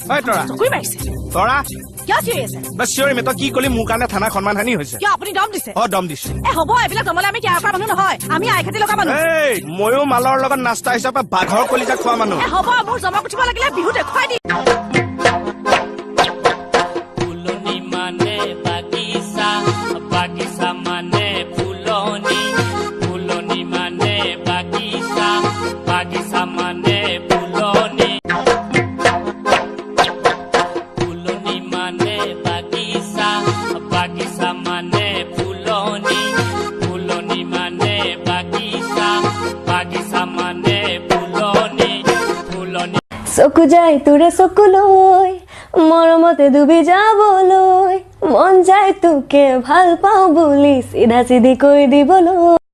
ঐ তৰা চকুৰি মাৰিছে তৰা কিয় চিঞৰি আছে বাছ চিঞৰিম তই কি কলি মোৰ কাৰণে থানা সন্মানহানি হৈছে কিয় আপুনি দম দিছে দম দিছো হ'ব এইবিলাক দমলে আমি কেয়াৰ কৰা মানুহ নহয় আমি আই খেতি লগা মানুহ এই ময়ো মালৰ লগত নাস্তা হিচাপে বাঘৰ কলিজা খোৱা মানুহ হ'ব মোৰ জমা উঠিব লাগিলে বিহু দেখুৱাই দি ফুলনি মানে বাগিচা বাগিচা মানে ফুলনি ফুলনি মানে বাগিচা বাগিচা মানে ফুলনি ফুলনি মানে বাগিচা বাগিচা মানে ফুলনি ফুলনি মানে বাগিচা বাগিচা মানে ফুলনি ফুলনি চকু যায় তোৰে চকুলৈ মৰমতে ডুবি যাবলৈ মন যায় তোকে ভাল পাওঁ বুলি চিধা চিধি কৈ দিবলৈ